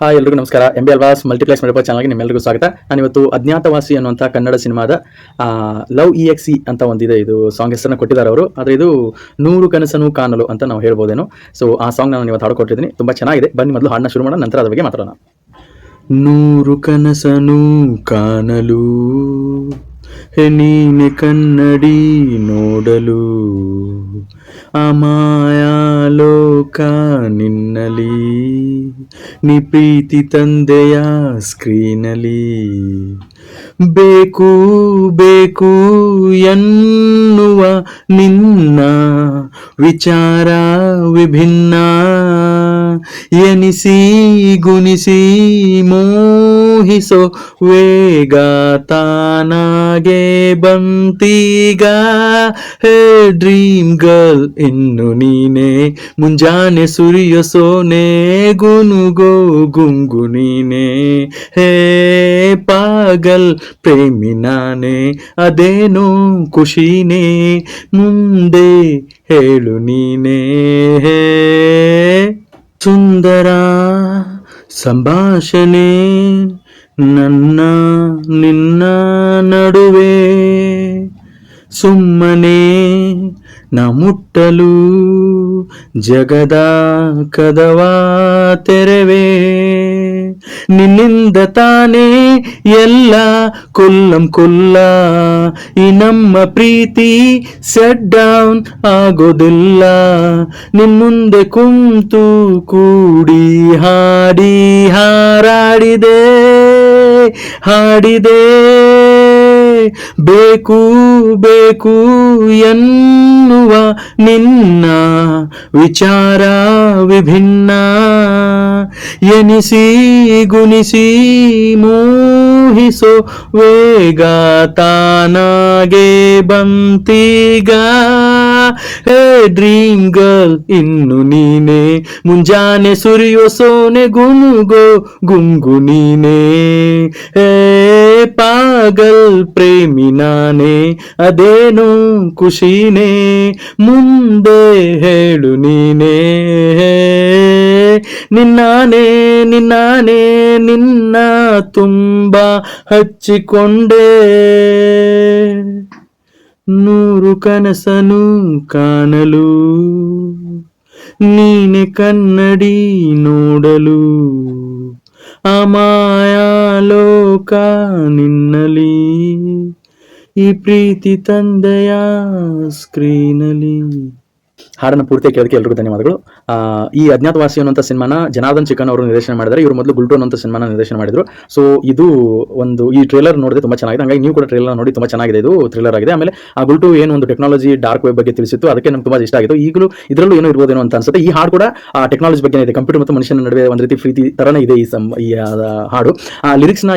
Hi ಎಲ್ರಿಗೂ ನಮಸ್ಕಾರ. MB ಅಲ್ವಾಸ್ multiplex multiple ಚಾನಲ್ಗೆ ನಿಮ್ಮೆಲ್ಲರಿಗೂ ಸ್ವಾಗತ. ನಾನಿವತ್ತು ಅಜ್ಞಾತವಾಸಿ ಅನ್ನುವಂಥ ಕನ್ನಡ ಸಿನಿಮಾದ ಲವ್ EXE ಅಂತ ಒಂದಿದೆ, ಇದು ಸಾಂಗ್ ಹೆಸರನ್ನ ಕೊಟ್ಟಿದ್ದಾರೆ ಅವರು. ಆದರೆ ಇದು 100 ಕನಸನು ಕಾಣಲು ಅಂತ ನಾವು ಹೇಳ್ಬೋದೇನೋ. ಸೊ ಆ ಸಾಂಗ್ ನಾನು ಇವತ್ತು ಹಾಡ್ಕೊಟ್ಟಿದ್ದೀನಿ, ತುಂಬ ಚೆನ್ನಾಗಿದೆ. ಬನ್ನಿ ಮೊದಲು ಹಾಡನ್ನ ಶುರು ಮಾಡೋಣ, ನಂತರ ಅದ್ರ ಬಗ್ಗೆ ಮಾತಾಡೋಣ. 100 ಕನಸನು ಕಾಣಲು ನೀನೆ ಕನ್ನಡಿ ನೋಡಲು, ಅಮಾಯಾಲೋಕ ನಿನ್ನಲಿ, ನೀ ಪ್ರೀತಿ ತಂದೆಯ ಸ್ಕ್ರೀನಲಿ. ಬೇಕು ಬೇಕು ಎನ್ನುವ ನಿನ್ನ ವಿಚಾರ ವಿಭಿನ್ನ, ಎನಿಸಿ ಗುಣಿಸಿ ಮೋಹಿಸೋ ವೇಗ ತಾನಾಗೆ ಬಂತೀಗ. ಹೇ ಡ್ರೀಮ್ ಗರ್ಲ್ ಇನ್ನು ನೀನೆ, ಮುಂಜಾನೆ ಸುರಿಯೋ ಸೋನೆ, ಗುನುಗೋ ಗುಂಗು ನೀನೆ. ಹೇ ಪಾಗಲ್ ಪ್ರೇಮಿ ನಾನೇ, ಅದೇನೋ ಖುಷಿನೇ, ಮುಂದೆ ಹೇಳು ನೀನೇ. ಸುಂದರ ಸಂಭಾಷಣೆ ನನ್ನ ನಿನ್ನ ನಡುವೆ, ಸುಮ್ಮನೆ ನಾ ಮುಟ್ಟಲು ಜಗದ ಕದವ ತೆರೆವೆ. ನಿನ್ನಿಂದ ತಾನೇ ಎಲ್ಲ ಕೊಲ್ಲಂ ಕೊಲ್ಲ, ಈ ನಮ್ಮ ಪ್ರೀತಿ ಸೆಟ್ ಡೌನ್ ಆಗೋದಿಲ್ಲ. ನಿನ್ ಮುಂದೆ ಕುಂತು ಕೂಡಿ ಹಾಡಿ ಹಾರಾಡಿದೆ ಹಾಡಿದೆ. ಬೇಕು ಬೇಕು ಎನ್ನುವ ನಿನ್ನ ವಿಚಾರ ವಿಭಿನ್ನ, ಎನಿಸಿ ಗುಣಿಸಿ ಮೋಹಿಸೋ ವೇಗ ತಾನಾಗೆ ಬಂತೀಗ. ಹೇ ಡ್ರೀಮ್ ಗರ್ಲ್ ಇನ್ನು ನೀನೆ, ಮುಂಜಾನೆ ಸುರಿಯೋ ಸೋನೆ, ಗುನುಗೋ ಗುಂಗು ನೀನೆ. ಹೇ ಪಾಗಲ್ ಪ್ರೇಮಿ ನಾನೇ, ಅದೇನೋ ಖುಷಿನೇ, ಮುಂದೆ ಹೇಳು ನೀನೇ. ನಿನ್ನಾನೆ ನಿನ್ನಾನೆ ನಿನ್ನ ತುಂಬ ಹಚ್ಚಿಕೊಂಡೆ, 100 ಕನಸನು ಕಾಣಲು, ನೀನೆ ಕನ್ನಡಿ ನೋಡಲು, ಅಮಾಯಾಲೋಕ ನಿನ್ನಲಿ, ಈ ಪ್ರೀತಿ ತಂದೆಯ ಸ್ಕ್ರೀನಲಿ. ಹಾಡನ್ನು ಪೂರ್ತಿ ಕೇಳೋದಕ್ಕೆ ಎಲ್ಲರಿಗೂ ಧನ್ಯವಾದಗಳು. ಈ ಅಜ್ಞಾತವಾಸಿ ಅನ್ನುವಂಥ ಸಿನಿಮಾನ ಜನಾರ್ದನ್ ಚಿಕ್ಕನ್ ಅವರು ನಿರ್ದೇಶನ ಮಾಡಿದ್ದಾರೆ. ಇವರು ಮೊದಲು ಗುಲ್ಟು ಅನ್ನುವಂಥ ಸಿನಿಮಾನ ನಿರ್ದೇಶನ ಮಾಡಿದ್ರು. ಸೊ ಇದು ಒಂದು ಈ ಟ್ರೇಲರ್ ನೋಡಿದ್ರೆ ತುಂಬ ಚೆನ್ನಾಗಿದೆ, ಹಾಗಾಗಿ ನೀವು ಕೂಡ ಟ್ರೇಲರ್ ನೋಡಿ ತುಂಬ ಚೆನ್ನಾಗಿದೆ. ಇದು ಥ್ರಿಲ್ಲರ್ ಆಗಿದೆ. ಆಮೇಲೆ ಆ ಗುಲ್ಟು ಏನು ಒಂದು ಟೆಕ್ನಾಲಜಿ ಡಾರ್ಕ್ ವೆಬ್ ಬಗ್ಗೆ ತಿಳಿಸಿತ್ತು, ಅದಕ್ಕೆ ನಮ್ಗೆ ತುಂಬ ಇಷ್ಟ ಆಗಿತ್ತು. ಈಗಲೂ ಇದರಲ್ಲೂ ಏನೋ ಇರ್ಬೋದೇನೋ ಅಂತ ಅನ್ಸುತ್ತೆ. ಈ ಹಾಡು ಕೂಡ ಟೆಕ್ನಾಲಜಿ ಬಗ್ಗೆ ಇದೆ, ಕಂಪ್ಯೂಟರ್ ಮತ್ತು ಮನುಷ್ಯನ ನಡುವೆ ಒಂದು ರೀತಿ ಪ್ರೀತಿ ತರನೇ ಇದೆ ಈ ಹಾಡು.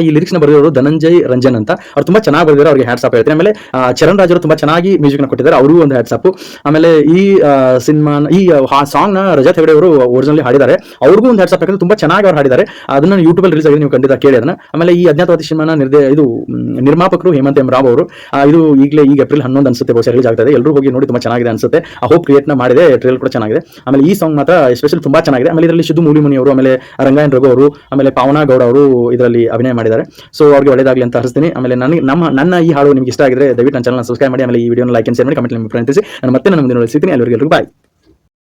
ಈ ಲಿರಿಕ್ಸ್ನ ಬರೆದವರು ಧನಂಜಯ್ ರಂಜನ್ ಅಂತ, ಅವ್ರು ತುಂಬ ಚೆನ್ನಾಗಿ ಬರೆದಿದ್ದಾರೆ, ಅವ್ರಿಗೆ ಹ್ಯಾಟ್ಸ್ ಆಫ್ ಹೇಳ್ತೀನಿ. ಆಮೇಲೆ ಚರಣ್ ರಾಜ್ ಅವರು ತುಂಬ ಚೆನ್ನಾಗಿ ಮ್ಯೂಸಿಕ್ನ ಕೊಟ್ಟಿದ್ದಾರೆ, ಅವರು ಒಂದು ಹ್ಯಾಟ್ಸ್ ಆಫ್. ಆಮೇಲೆ ಈ ಸಿನಿಮಾನ ಈ ಸಾಂಗ್ ನ ರಜತ್ ಹೆಗಡೆ ಅವರು ಒರಿಜಿನಲಿ ಹಾಡಿದ್ದಾರೆ, ಅವ್ರಿಗೂ ಒಂದು ಹ್ಯಾಟ್ಸ್ ಆಫ್ ಯಾಕಂದ್ರೆ ತುಂಬಾ ಚೆನ್ನಾಗಿ ಅವ್ರು ಹಾಡಿದ್ದಾರೆ. ಅದನ್ನ ಯೂಟ್ಯೂಬ್ ಅಲ್ಲಿ ರಿಲೀಸ್ ಆಗಿದೆ, ನೀವು ಖಂಡಿತ ಕೇಳಿ ಅದನ್ನ. ಆಮೇಲೆ ಈ ಅಜ್ಞಾತವಾಸಿ ಸಿನಿಮಾನ ನಿರ್ಮಾಪಕರು ಹೇಮಂತ್ ಎಂ ರಾವ್ ಅವರು. ಇದು ಈಗ ಏಪ್ರಿಲ್ 11 ಅನ್ಸುತ್ತೆ ಬಹುಶಃ ರಿಲೀಸ್ ಆಗ್ತಾ ಇದೆ. ಎಲ್ಲರೂ ಹೋಗಿ ನೋಡಿ, ತುಂಬಾ ಚೆನ್ನಾಗಿದೆ ಅನ್ಸುತ್ತೆ. ಆ ಹೋಪ್ ಕ್ರಿಯೇಟ್ ಮಾಡಿದೆ, ಟ್ರೇಲರ್ ಕೂಡ ಚೆನ್ನಾಗಿದೆ. ಆಮೇಲೆ ಈ ಸಾಂಗ್ ಮಾತ್ರ ಎಸ್ಪೆಷಲ್ ತುಂಬಾ ಚೆನ್ನಾಗಿದೆ. ಆಮೇಲೆ ಇದರಲ್ಲಿ ಸಿದ್ದು ಮೂಲಿಮುನಿ ಅವರು, ಆಮೇಲೆ ರಂಗಾಯನ್ ರಘು ಅವರು, ಆಮೇಲೆ ಪಾವನಾ ಗೌಡ ಅವರು ಇದರಲ್ಲಿ ಅಭಿನಯ ಮಾಡಿದ್ದಾರೆ. ಸೊ ಅವ್ರಿಗೆ ಒಳ್ಳೆಯದಾಗಲಿ ಅಂತ ಹರಿಸ್ತೀನಿ. ಆಮೇಲೆ ನನ್ನ ಈ ಹಾಡು ನಿಮ್ಗೆ ಇಷ್ಟ ಆಗಿದ್ರೆ ದಯವಿಟ್ಟು ನನ್ನ ಚಾನಲ್ ಸಬ್ಸ್ಕ್ರೈಬ್ ಮಾಡಿ. ಆಮೇಲೆ ಈ ವಿಡಿಯೋನ ಲೈಕ್ ಅಂಡ್ ಶೇರ್ ಮಾಡಿ, ಕಮೆಂಟ್ ಮಾಡಿ ತಿಳಿಸಿ. ನಾನು ಮತ್ತೆ ಮುಂದಿನ ಸಿಗ್ತೀನಿ. ಎಲ್ಲರಿಗೂ ಬಾಯ್.